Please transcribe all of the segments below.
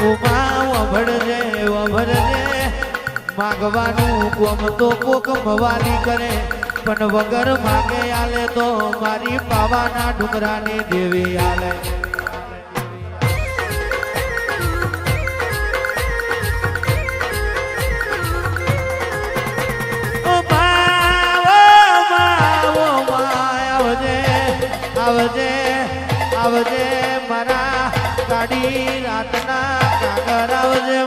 વભળજે વભળજે માગવાનું કોમ તો કોક મવાલી કરે પણ વગર માગે આલે તો મારી પાવાના ડુંગરાની દેવી આલે આવજે આવજે મારા કાઢી રાતના કાગર આવજે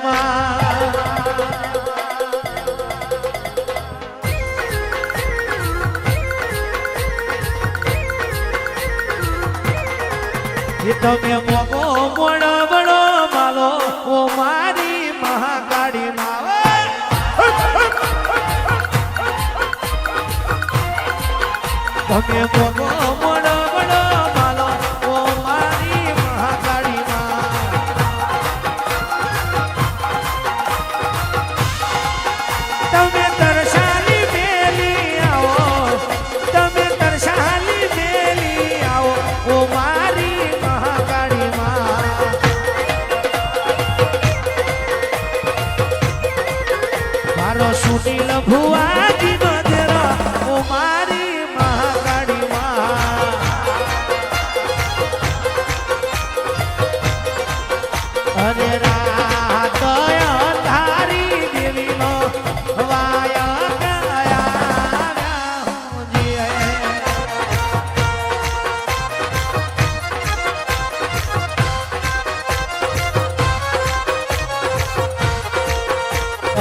તમે મોગો મોડો બડો માલો ઓ મારી મહાકાળી માં તમે મોગો મોડો બડો માલો ઓ મારી મહાકાળી માં તમે તરસાલી મેલી આવો તમે તરસાલી મેલી આવો ઓ મારી મહાકાળી માં મારો સુનીલ ભુવાજી નો દેરો ઓ મારી મહાકાળી માં અરે રાત તારી દેવી નો વાયા ગયા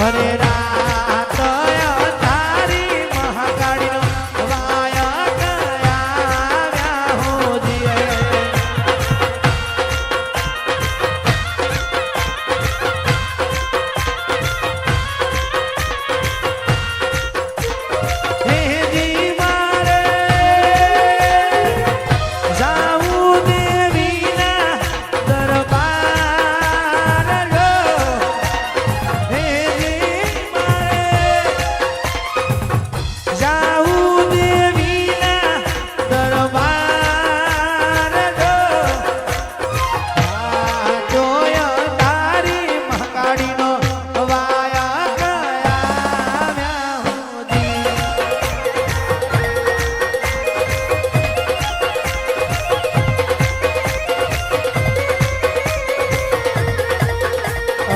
અરે રાત તારી મહાકાળી નો વાયા ગયા હોજી હેજી મારે જાવું દેવીના દરબાર લો હેજી મારે જાવું દેવીના દરબાર લો જોય તારી મહાકાળીનો વાયા ગયા હોજી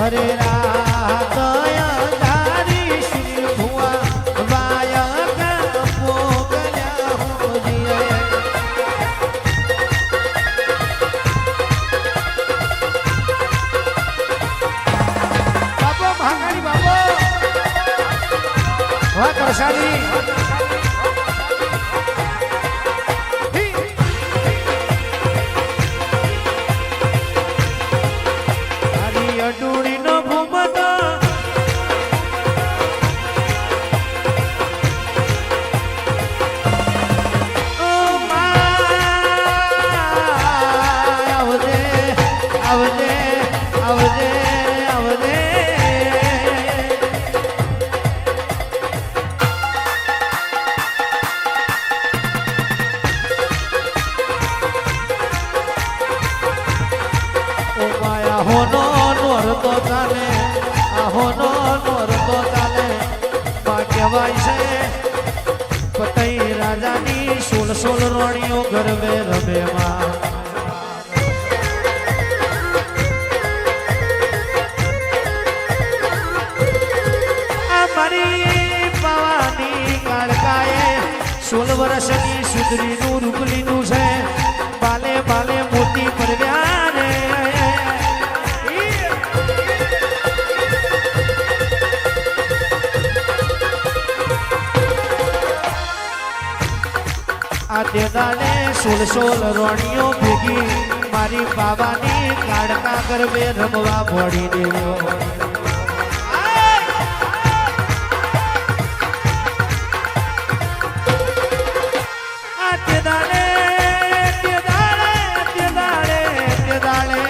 અરે રાત તારી શ્રી ભુવા વાયા ગયા પોગલ્યા હોજી બાપો મહાકાળી બાપો વાહ કરશાલી તારી અડુડીનો ભૂમતો ઓ માય આવજે આવજે આવજે આવજે ઓ માયા હોનો નોરતો ચાલે આ હોનો નોરતો ચાલે માં કહેવાય છે પતઈ રાજાની 16 રોણીઓ ગરબે રમે માં આ મારી પાવાની કાળકાએ 16 વર્ષની સુધરીનું રૂપલીનું છે બાલે બાલે મોતી પરવ્યા રે આ દેદાને 16 રોણીઓ ભેગી મારી બાબાની કાળકા ગરબે રમવા ભોળી દેવો આ દેદાને દેદાડે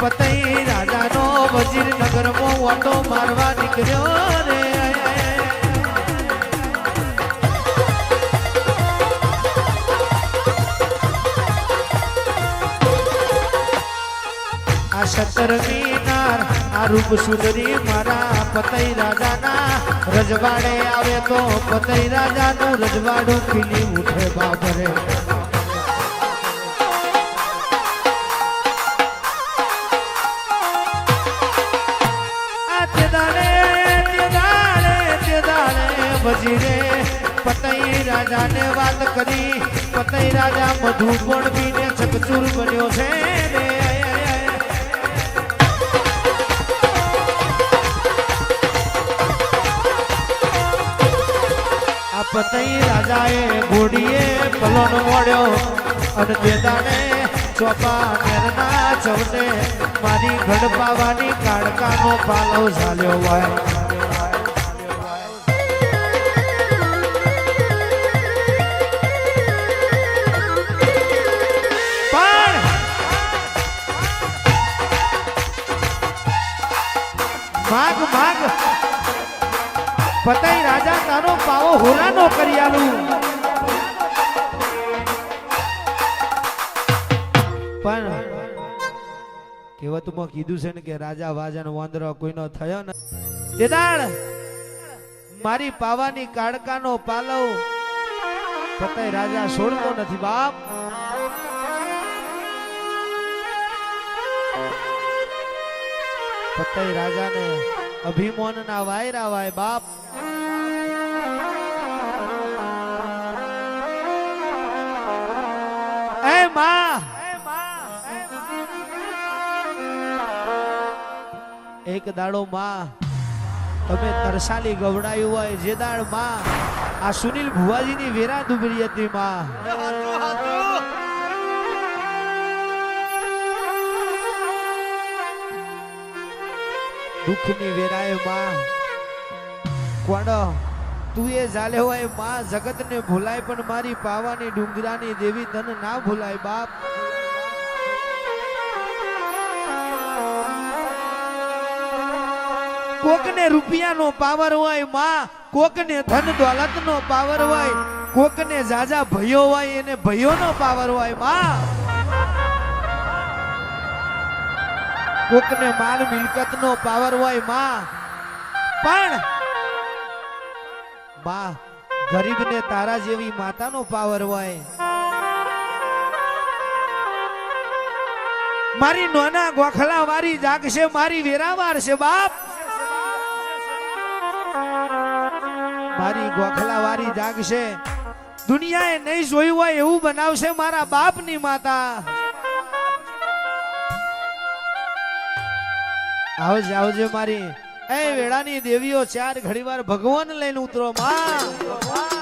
પતઈ રાજાનો વજીર નગરમાં ઓટો મારવા નીકળ્યો રે આ 17મી નાર આ રૂપ સુંદરી મારા પતઈ રાજાના રજવાડે આવે તો પતઈ રાજાનું રજવાડું ખીલી ઉઠે બાબરે વજીરે પતઈ રાજાને વાત કરી પતઈ રાજા મધુ પણ પીને ચકચૂર બન્યો છે રે આ પતઈ રાજાએ ઘોડીએ પલોન મોડ્યો અને દેદાને ચોપા નેરના ચવને મારી ઘડ પાવાની કાળકાનો પાલવ ઝાલ્યો હોય માગ માગ પતઈ રાજા તારો પાવો હોરાનો કરી આલું પણ કહેવતમાં કીધું છે ને કે રાજા વાજાનો વાંદરો કોઈનો થયો ને દેદાળ મારી પાવાની કાળકાનો પાલવ પતઈ રાજા છોડતો નથી બાપ પતઈ રાજાને અભિમાન ના વાયરા વાય બાપ એ માં એક દાડો માં તમે તરસાલી ગવડાયું હોય જે દાડ માં આ સુનિલ ભુવાજીની વેરા દુબળી હતી માં દુઃખની વેરાય માં કોડો તું એ જાલે હોય માં જગતને ભૂલાય પણ મારી પાવાની ડુંગરાની દેવી તન ના ભૂલાય બાપ કોકને રૂપિયાનો પાવર હોય માં કોકને ધન દોલતનો પાવર હોય કોકને જાજા ભયો હોય એને ભયોનો પાવર હોય માં કોકને માલ મિલકતનો પાવર હોય માં પણ માં ગરીબને તારા જેવી માતાનો પાવર હોય મારી નોના ગોખલા વારી જાગશે મારી વેરાવાર છે બાપ મારી ગોખલા વારી જાગશે દુનિયાએ નહીં જોયું હોય એવું બનાવશે મારા બાપની માતા આવજે આવજે મારી એ વેળાની દેવીઓ ચાર ઘડીવાર ભગવાન લઈને ઉતરો માં